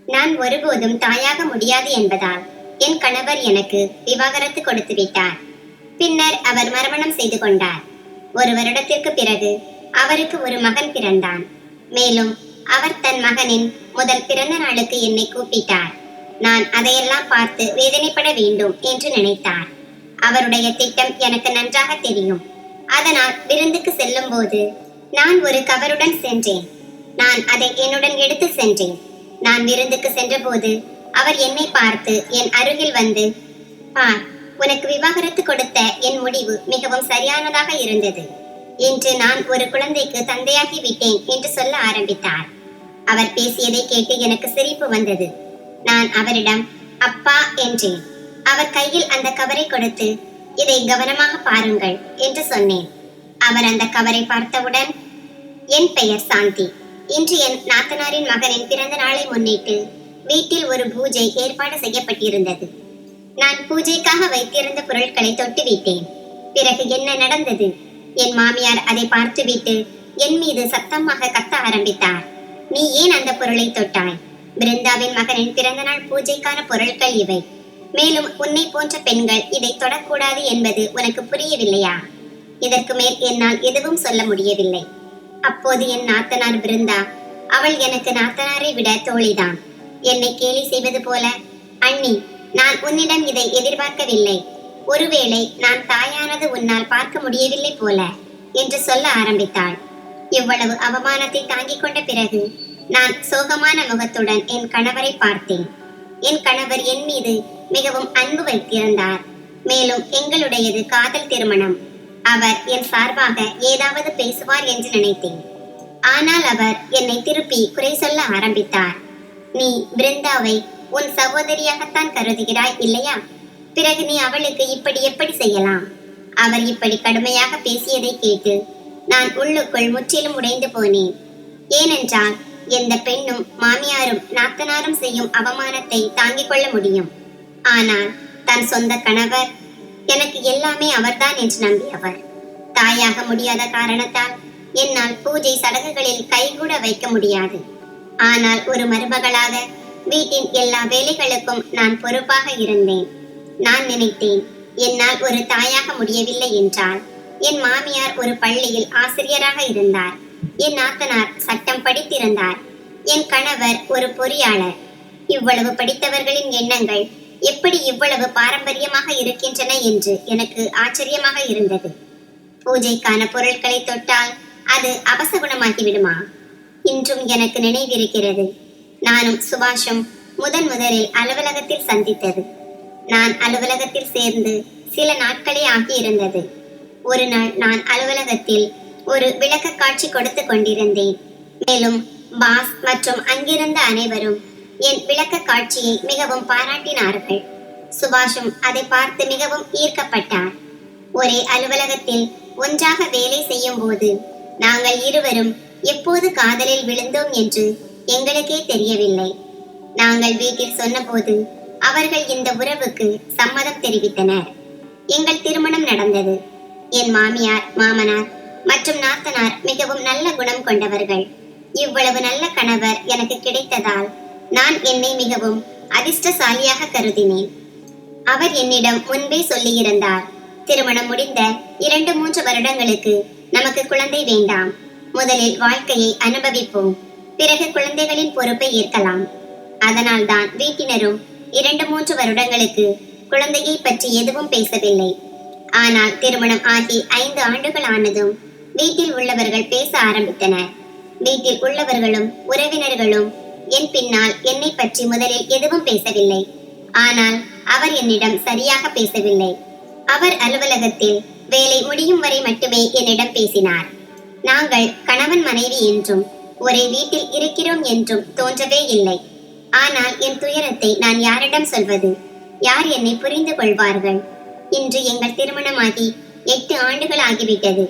நான் ஒருபோதும் தாயாக முடியாது என்பதால் என் கணவர் எனக்கு விவாகரத்து கொடுத்து விட்டார். பின்னர் அவர் மறுமணம் செய்து கொண்டார். ஒரு வருடத்திற்கு பிறகு அவருக்கு ஒரு மகன் பிறந்தான். மேலும் அவர் தன் மகனின் முதல் பிறந்த நாளுக்கு என்னை கூப்பிட்டார். நான் அதையெல்லாம் பார்த்து வேதனைப்பட வேண்டும் என்று நினைத்தார். அவருடைய திட்டம் எனக்கு நன்றாக தெரியும். அதனால் விருந்துக்கு செல்லும் போது நான் ஒரு கவருடன் சென்றேன். நான் அதை என்னுடன் எடுத்து சென்றேன். நான் விருந்துக்கு சென்றபோது அவர் என்னை பார்த்து என் அருகில் வந்து, பார், உனக்கு விவாகரத்து கொடுத்த என் முடிவு மிகவும் சரியானதாக இருந்தது என்று நான் ஒரு குழந்தைக்கு தந்தையாகி விட்டேன் என்று சொல்ல ஆரம்பித்தார். அவர் பேசியதை கேட்டு எனக்கு சிரிப்பு வந்தது. நான் அவரிடம் அப்பா என்றேன். அவர் கையில் அந்த கவரை கொடுத்து, இதை கவனமாக பாருங்கள் என்று சொன்னேன். அவர் அந்த கவரை பார்த்தவுடன், என் பெயர் சாந்தி. இன்று என் நாத்தனாரின் மகனின் பிறந்த நாளை முன்னிட்டு வீட்டில் ஒரு பூஜை ஏற்பாடு செய்யப்பட்டிருந்தது. நான் பூஜைக்காக வைத்திருந்த பொருட்களை தொட்டுவிட்டேன். பிறகு என்ன நடந்தது? என் மாமியார் அதை பார்த்துவிட்டு என் மீது சத்தமாக கத்த ஆரம்பித்தார். நீ ஏன் அந்த பொருளை தொட்டாய்? பிருந்தாவின் மகனின் பிறந்தநாள் பூஜைக்கான பொருட்கள் இவை. மேலும் உன்னை போன்ற பெண்கள் இதை தொடக்கூடாது என்பது உனக்கு புரியவில்லையா? இதற்கு மேல் என்னால் எதுவும் சொல்ல முடியவில்லை. அப்போது என் நாத்தனார் பிருந்தா, அவள் எனக்கு நாத்தனாரை விட தோழிதான், என்னை கேலி செய்வது போல, அண்ணி, நான் உன்னிடம் இதை எதிர்பார்க்கவில்லை. ஒருவேளை நான் தாயானது உன்னால் பார்க்க முடியவில்லை போல என்று சொல்ல ஆரம்பித்தாள். இவ்வளவு அவமானத்தை தாங்கிக் கொண்ட பிறகு நான் சோகமான முகத்துடன் என் கணவரை பார்த்தேன். என் கணவர் என் மீது மிகவும் அன்பு வைத்திருந்தார். மேலும் எங்களுடையது காதல் திருமணம். அவர் என் சார்பாக ஏதாவது பேசுவார் என்று நினைத்தேன். ஆனால் அவர் என்னை திருப்பி குறை சொல்ல ஆரம்பித்தார். நீ பிருந்தாவை உன் சகோதரியாகத்தான் கருதுகிறாய் இல்லையா? பிறகு நீ அவளுக்கு இப்படி எப்படி செய்யலாம்? அவர் இப்படி கடுமையாக பேசியதை கேட்டு நான் உள்ளுக்குள் முற்றிலும் உடைந்து போனேன். ஏனென்றால் எந்த பெண்ணும் மாமியாரும் நாத்தனாரும் செய்யும் அவமானத்தை தாங்கிக் கொள்ள முடியும். ஆனால் தன் சொந்த கணவர், எனக்கு எல்லாமே அவர்தான் என்று நம்பியவர், தாயாக முடியாத காரணத்தால் என்னால் பூஜை சடங்குகளில் கைகூட வைக்க முடியாது. ஆனால் ஒரு மருமகளாக வீட்டின் எல்லா வேலைகளுக்கும் நான் பொறுப்பாக இருந்தேன். நான் நினைத்தேன், என்னால் ஒரு தாயாக முடியவில்லை என்றால் என் மாமியார் ஒரு பள்ளியில் ஆசிரியராக இருந்தார், என் நாத்தனார் சட்டம் படித்திருந்தார், என் கணவர் ஒரு பொறியாளர். இவ்வளவு படித்தவர்களின் எண்ணங்கள் எப்படி இவ்வளவு பாரம்பரியமாக இருக்கின்றன என்று எனக்கு ஆச்சரியமாக இருந்தது. பூஜைக்கான பொருட்களை தொட்டால் அது அபசகுணமாகி விடுமா? இன்றும் எனக்கு நினைவிருக்கிறது. நானும் சுபாஷும் முதலில் அலுவலகத்தில் சந்தித்தது. நான் அலுவலகத்தில் சேர்ந்து சில நாட்களே ஆகியிருந்தது. ஒரு நாள் நான் அலுவலகத்தில் ஒரு விளக்க காட்சி கொடுத்து கொண்டிருந்தேன். மேலும் பாஸ் மற்றும் அங்கிருந்த அனைவரும் என் விளக்க காட்சியை மிகவும் பாராட்டினார்கள். சுபாஷும் அதை பார்த்து மிகவும் ஈர்க்கப்பட்டார். ஒரே அலுவலகத்தில் ஒன்றாக வேலை செய்யும் போது நாங்கள் இருவரும் எப்போது காதலில் விழுந்தோம் என்று எங்களுக்கே தெரியவில்லை. நாங்கள் வீட்டில் சொன்னபோது அவர்கள் இந்த உறவுக்கு சம்மதம் தெரிவித்தனர். எங்கள் திருமணம் நடந்தது. என் மாமியார், மாமனார் மற்றும் நாத்தனார் மிகவும் நல்ல குணம் கொண்டவர்கள். இவ்வளவு நல்ல கணவர் எனக்கு கிடைத்ததால் நான் என்னை மிகவும் அதிர்ஷ்டசாலியாக கருதினேன். அவர் என்னிடம் முன்பே சொல்லியிருந்தார், திருமணம் முடிந்த 2-3 வருடங்களுக்கு நமக்கு குழந்தை வேண்டாம். முதலில் வாழ்க்கையை அனுபவிப்போம், பிறகு குழந்தைகளின் பொறுப்பை ஏற்கலாம். அதனால் தான் வீட்டினரும் 2-3 வருடங்களுக்கு குழந்தையை பற்றி எதுவும் பேசவில்லை. ஆனால் திருமணம் ஆகி 5 ஆண்டுகள் ஆனதும் வீட்டில் உள்ளவர்கள் பேச ஆரம்பித்தனர். வீட்டில் உள்ளவர்களும் உறவினர்களும் என் பின்னால் என்னை பற்றி முதலில் எதுவும் பேசவில்லை. ஆனால் அவர் என்னிடம் சரியாக பேசவில்லை. அவர் அலுவலகத்தில் வேலை முடியும் வரை மட்டுமே என்னிடம் பேசினார். நாங்கள் கணவன் மனைவி என்றும் ஒரே வீட்டில் இருக்கிறோம் என்றும் தோன்றவே இல்லை. ஆனால் என் துயரத்தை நான் யாரிடம் சொல்வது? யார் என்னை புரிந்து கொள்வார்கள்? இன்று எங்கள் திருமணமாகி 8 ஆண்டுகள் ஆகிவிட்டது.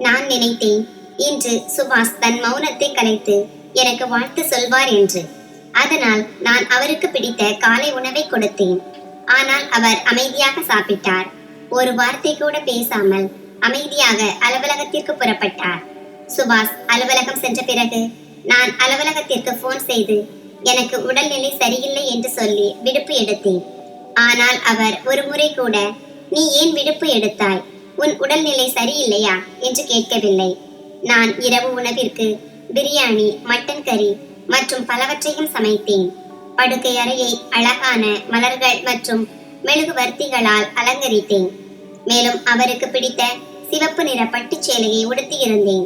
நான் நினைத்தேன், இன்று சுபாஷ் தன் மௌனத்தை கலைத்து எனக்கு வாழ்த்து சொல்வார் என்று. அதனால் நான் அவருக்கு பிடித்த காலை உணவை கொடுத்தேன். ஆனால் அவர் அமைதியாக சாப்பிட்டார். ஒரு வார்த்தை கூட பேசாமல் அமைதியாக அலுவலகத்திற்கு புறப்பட்டார். சுபாஷ் அலுவலகம் சென்ற பிறகு நான் அலுவலகத்திற்கு போன் செய்து எனக்கு உடல்நிலை சரியில்லை என்று சொல்லி விடுப்பு எடுத்தேன். ஆனால் அவர் ஒரு முறை கூட நீ ஏன் விடுப்பு எடுத்தாய், உன் உடல்நிலை சரியில்லையா என்று கேட்கவில்லை. நான் இரவு உணவிற்கு பிரியாணி, மட்டன் கறி மற்றும் பலவற்றையும் சமைத்தேன். படுக்கை அறையை அழகான மலர்கள் மற்றும் மெழுகுவர்த்திகளால் அலங்கரித்தேன். மேலும் அவருக்கு பிடித்த சிவப்பு நிற பட்டுச் சேலையை உடுத்தியிருந்தேன்.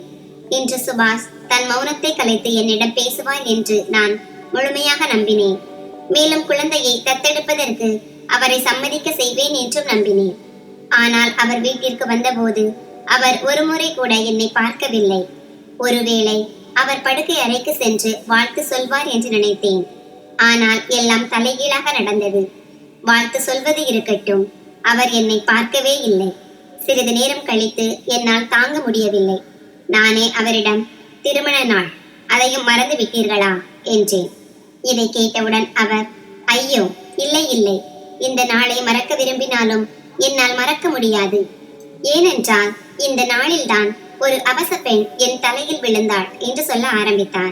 இன்று சுபாஷ் தன் மௌனத்தை கலைத்து என்னிடம் பேசுவார் என்று நான் முழுமையாக நம்பினேன். மேலும் குழந்தையை தத்தெடுப்பதற்கு அவரை சம்மதிக்க செய்வேன் என்றும் நம்பினேன். ஆனால் அவர் வீட்டிற்கு வந்தபோது அவர் ஒரு முறை கூட என்னை பார்க்கவில்லை. ஒருவேளை அவர் படுக்கை அறைக்கு சென்று வாழ்த்து சொல்வார் என்று நினைத்தேன். ஆனால் எல்லாம் தலைகீழாக நடந்தது. வாழ்த்து சொல்வது இருக்கட்டும், அவர் என்னை பார்க்கவே இல்லை. சிறிது நேரம் கழித்து என்னால் தாங்க முடியவில்லை. நானே அவரிடம், திருமண நாள், அதையும் மறந்து விட்டீர்களா என்றேன். இதை கேட்டவுடன் அவர், ஐயோ இல்லை இல்லை, இந்த நாளை மறக்க விரும்பினாலும் என்னால் மறக்க முடியாது. ஏனென்றால் இந்த நாளில்தான் ஒரு அவச பெண் என் தலையில் விழுந்தாள் என்று சொல்ல ஆரம்பித்தார்.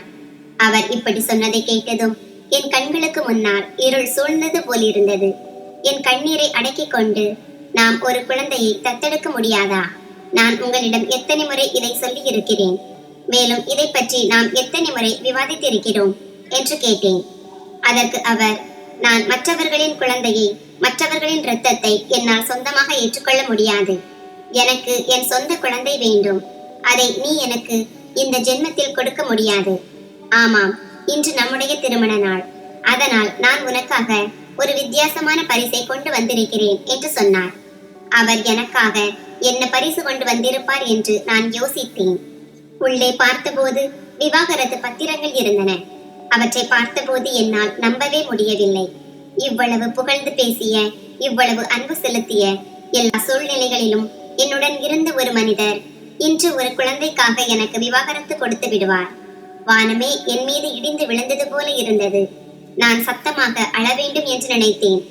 அவர் இப்படி சொன்னதை கேட்டதும் என் கண்களுக்கு முன்னால் இருள் சூழ்ந்தது போலிருந்தது. என் கண்ணீரை அடக்கிக் கொண்டு, நாம் ஒரு குழந்தையை தத்தெடுக்க முடியாதா? நான் உங்களிடம் எத்தனை முறை இதை சொல்லி இருக்கிறேன், மேலும் இதை பற்றி நாம் எத்தனை முறை விவாதித்திருக்கிறோம் என்று கேட்டேன். அதற்கு அவர், நான் மற்றவர்களின் குழந்தையை, மற்றவர்களின் இரத்தத்தை என்னால் சொந்தமாக ஏற்றுக்கொள்ள முடியாது. எனக்கு என் சொந்த குழந்தை வேண்டும். அதை நீ எனக்கு இந்த ஜென்மத்தில் கொடுக்க முடியாது. ஆமாம், இன்று நம்முடைய திருமண நாள். அதனால் நான் உனக்காக ஒரு வித்தியாசமான பரிசை கொண்டு வந்திருக்கிறேன் என்று சொன்னார். அவர் எனக்காக என்ன பரிசு கொண்டு வந்திருப்பார் என்று நான் யோசித்தேன். உள்ளே பார்த்தபோது விவாகரத்து பத்திரங்கள் இருந்தன. அவற்றை பார்த்தபோது என்னால் நம்பவே முடியவில்லை. இவ்வளவு புகழ்ந்து பேசிய, இவ்வளவு அன்பு செலுத்திய, எல்லா சூழ்நிலைகளிலும் என்னுடன் இருந்த ஒரு மனிதர் இன்று ஒரு குழந்தைக்காக எனக்கு விவாகரத்து கொடுத்து விடுவார். வானமே என் மீது இடிந்து விழுந்தது போல இருந்தது. நான் சத்தமாக அழ வேண்டும் என்று நினைத்தேன்.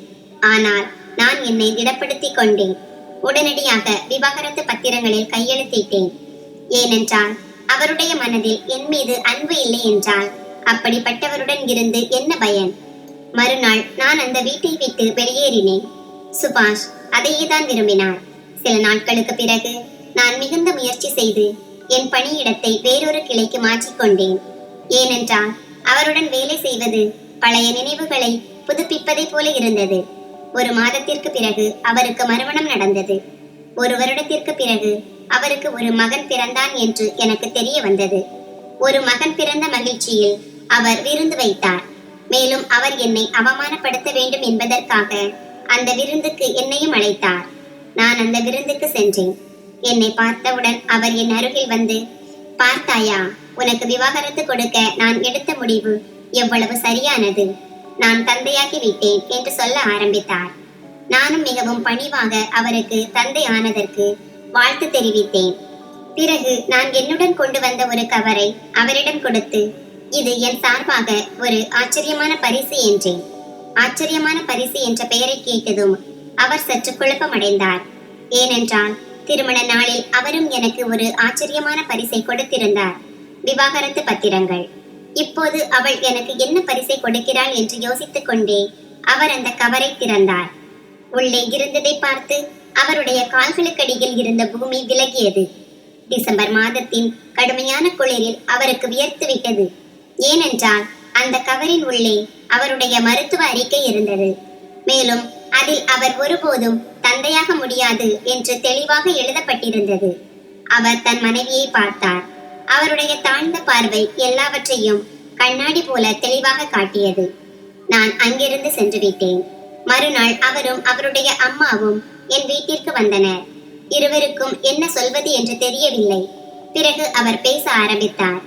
ஆனால் நான் என்னை திடப்படுத்திக் கொண்டேன். உடனடியாக விவாகரத்து பத்திரங்களில் கையெழுத்திட்டேன். ஏனென்றால் அவருடைய மனதில் என் மீது அன்பு இல்லை என்றால் அப்படிப்பட்டவருடன் இருந்து என்ன பயன்? மறுநாள் நான் அந்த வீட்டை விட்டு வெளியேறினேன். சுபாஷ் அதையே தான் விரும்பினார். சில நாட்களுக்கு பிறகு நான் மிகுந்த முயற்சி செய்து என் பணியிடத்தை வேறொரு கிளைக்கு மாற்றிக்கொண்டேன். ஏனென்றால் அவருடன் வேலை செய்வது பழைய நினைவுகளை புதுப்பிப்பதை போல இருந்தது. ஒரு மாதத்திற்கு பிறகு அவருக்கு மறுமணம் நடந்தது. ஒரு வருடத்திற்கு பிறகு அவருக்கு ஒரு மகன் பிறந்தான் என்று எனக்கு தெரிய வந்தது. ஒரு மகன் பிறந்த மகிழ்ச்சியில் அவர் விருந்து வைத்தார். மேலும் அவர் என்னை அவமானப்படுத்த வேண்டும் என்பதற்காக அந்த விருந்துக்கு என்னையும் அழைத்தார். நான் அந்த விருந்துக்கு சென்றேன். என்னை பார்த்தவுடன் அவர் என் அருகில் வந்து, பார்த்தாயா, உனக்கு விவாகரத்து கொடுக்க நான் எடுத்த முடிவு எவ்வளவு சரியானது. நான் தந்தையாகி விட்டேன் என்று சொல்ல ஆரம்பித்தார். நானும் மிகவும் பணிவாக அவருக்கு தந்தை ஆனதற்கு வாழ்த்து தெரிவித்தேன். பிறகு நான் என்னுடன் கொண்டு வந்த ஒரு கவரை அவரிடம் கொடுத்து, இது என் சார்பாக ஒரு ஆச்சரியமான பரிசு என்றேன். ஆச்சரியமான பரிசு என்ற பெயரை கேட்டதும் அவர் சற்று குழப்பமடைந்தார். ஏனென்றால் திருமண நாளில் அவரும் எனக்கு ஒரு ஆச்சரியமான பரிசை கொடுத்திருந்தார், விவாகரத்து பத்திரங்கள். இப்போது அவள் எனக்கு என்ன பரிசை கொடுக்கிறாள் என்று யோசித்துக் கொண்டே அவர் அந்த கவரை திறந்தார். உள்ளே இருந்ததை பார்த்து அவருடைய கால்களுக்கடியில் இருந்த பூமி விலகியது. டிசம்பர் மாதத்தின் கடுமையான குளிரில் அவருக்கு வியர்த்து விட்டது. ஏனென்றால் அந்த கவரின் உள்ளே அவருடைய மருத்துவ அறிக்கை இருந்தது. மேலும் அதில் அவர் ஒருபோதும் தந்தையாக முடியாது என்று தெளிவாக எழுதப்பட்டிருந்தது. அவர் தன் மனைவியை பார்த்தார். அவருடைய தாழ்ந்த பார்வை எல்லாவற்றையும் கண்ணாடி போல தெளிவாக காட்டியது. நான் அங்கிருந்து சென்று விட்டேன். மறுநாள் அவரும் அவருடைய அம்மாவும் என் வீட்டிற்கு வந்தனர். இருவருக்கும் என்ன சொல்வது என்று தெரியவில்லை. பிறகு அவர் பேச ஆரம்பித்தார்.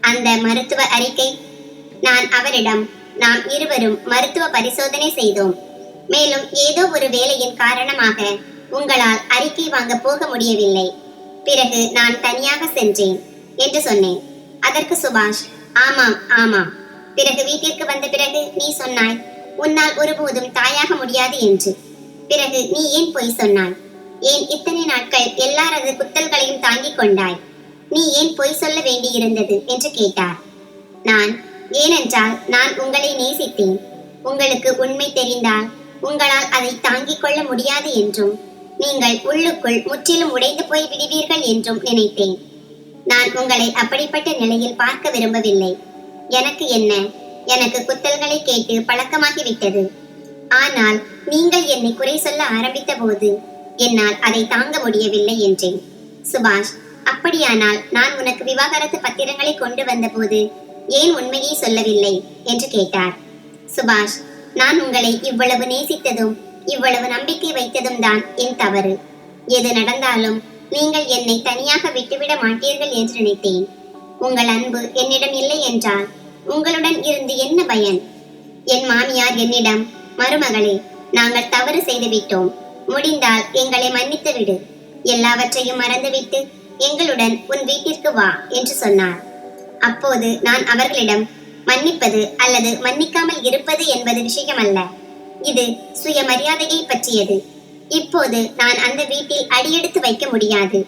அந்த மருத்துவ அறிக்கை, நான் அவரிடம், நாம் இருவரும் மருத்துவ பரிசோதனை செய்தோம். மேலும் ஏதோ ஒரு வேலையின் காரணமாக உங்களால் அறிக்கை வாங்க போக முடியவில்லை. பிறகு நான் தனியாக சென்றேன் என்று சொன்னேன். அதற்கு சுபாஷ், ஆமாம் ஆமாம், பிறகு வீட்டிற்கு வந்த பிறகு நீ சொன்னாய், உன்னால் ஒருபோதும் தாயாக முடியாது என்று. பிறகு நீ ஏன் பொய் சொன்னாய்? ஏன் இத்தனை நாட்கள் எல்லாரது குத்தல்களையும் தாங்கிக் கொண்டாய்? நீ ஏன் பொய் சொல்ல வேண்டியிருந்தது என்று கேட்டார். நான், ஏனென்றால் நான் உங்களை நேசித்தேன். உங்களுக்கு உண்மை தெரிந்தால் உங்களால் அதை தாங்கிக் கொள்ள முடியாது என்றும் நீங்கள் உள்ளுக்குள் முற்றிலும் உடைந்து போய் விடுவீர்கள் என்றும் நினைத்தேன். நான் உங்களை அப்படிப்பட்ட நிலையில் பார்க்க விரும்பவில்லை. எனக்கு என்ன, எனக்கு குத்தல்களை கேட்டு பழக்கமாகிவிட்டது. ஆனால் நீங்கள் என்னை குறை சொல்ல ஆரம்பித்த போது என்னால் அதை தாங்க முடியவில்லை என்றேன். சுபாஷ், அப்படியானால் நான் உனக்கு விவாகரத்து பத்திரங்களை கொண்டு வந்த போது ஏன் உண்மையை சொல்லவில்லை என்று கேட்டார். சுபாஷ், நான் உங்களை இவ்வளவு நேசித்ததும் இவ்வளவு நம்பிக்கை வைத்ததும் தான் என் தவறு. எது நடந்தாலும் நீங்கள் என்னை தனியாக விட்டுவிட மாட்டீர்கள் என்று நினைத்தேன். உங்கள் அன்பு என்னிடம் இல்லை என்றால் உங்களுடன் இருந்து என்ன பயன்? என் மாமியார் என்னிடம், மருமகளே, நாங்கள் தவறு செய்துவிட்டோம், முடிந்தால் எங்களை மன்னித்து விடு, எல்லாவற்றையும் மறந்துவிட்டு எங்களுடன் உன் வீட்டிற்கு வா என்று சொன்னார். அப்போது நான் அவர்களிடம், மன்னிப்பது அல்லது மன்னிக்காமல் இருப்பது என்பது விஷயமல்ல, இது சுயமரியாதையை பற்றியது. இப்போது நான் அந்த வீட்டில் அடியெடுத்து வைக்க முடியாது.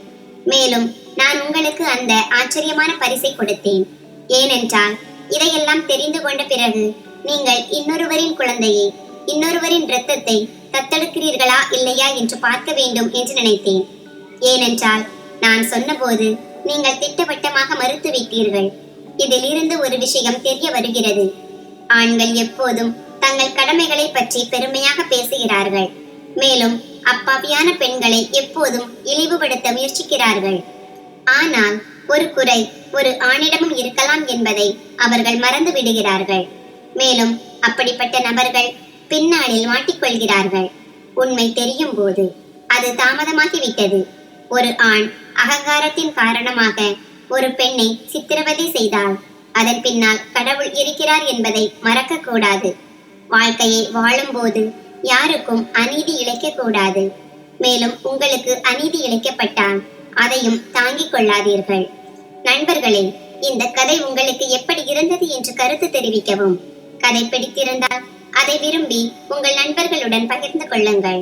மேலும் நான் உங்களுக்கு அந்த ஆச்சரியமான பரிசை கொடுத்தேன். ஏனென்றால் இதையெல்லாம் தெரிந்து கொண்ட பிறகு நீங்கள் இன்னொருவரின் குழந்தையை, இன்னொருவரின் இரத்தத்தை தத்தெடுக்கிறீர்களா இல்லையா என்று பார்க்க வேண்டும் என்று நினைத்தேன். ஏனென்றால் நான் சொன்னபோது நீங்கள் திட்டவட்டமாக மறுத்துவிட்டீர்கள். இதில் இருந்து ஒரு விஷயம் தெரிய வருகிறது. ஆண்கள் எப்போதும் தங்கள் கடமைகளை பற்றி பெருமையாக பேசுகிறார்கள். மேலும் அப்பாவியான பெண்களை எப்போதும் இழிவுபடுத்த முயற்சிக்கிறார்கள். ஆனால் ஒரு குறை ஒரு ஆணிடமும் இருக்கலாம் என்பதை அவர்கள் மறந்து விடுகிறார்கள். மேலும் அப்படிப்பட்ட நபர்கள் பின்னாளில் மாட்டிக்கொள்கிறார்கள். உண்மை தெரியும் போது அது தாமதமாகிவிட்டது. ஒரு ஆண் அகங்காரத்தின் காரணமாக ஒரு பெண்ணை சித்திரவதை செய்தால் அதன் பின்னால் கடவுள் இருக்கிறார் என்பதை மறக்க கூடாது. வாழ்க்கையை வாழும்போது யாருக்கும் அநீதி இழைக்க கூடாது. மேலும் உங்களுக்கு அநீதி இழைக்கப்பட்டால் அதையும் தாங்கிக் கொள்ளாதீர்கள். நண்பர்களே, இந்த கதை உங்களுக்கு எப்படி இருந்தது என்று கருத்து தெரிவிக்கவும். கதை பிடித்திருந்தால் அதை விரும்பி உங்கள் நண்பர்களுடன் பகிர்ந்து கொள்ளுங்கள்.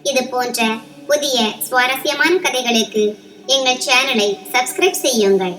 இது போன்ற புதிய சுவாரஸ்யமான கதைகளுக்கு எங்கள் சேனலை சப்ஸ்கிரைப் செய்யுங்கள்.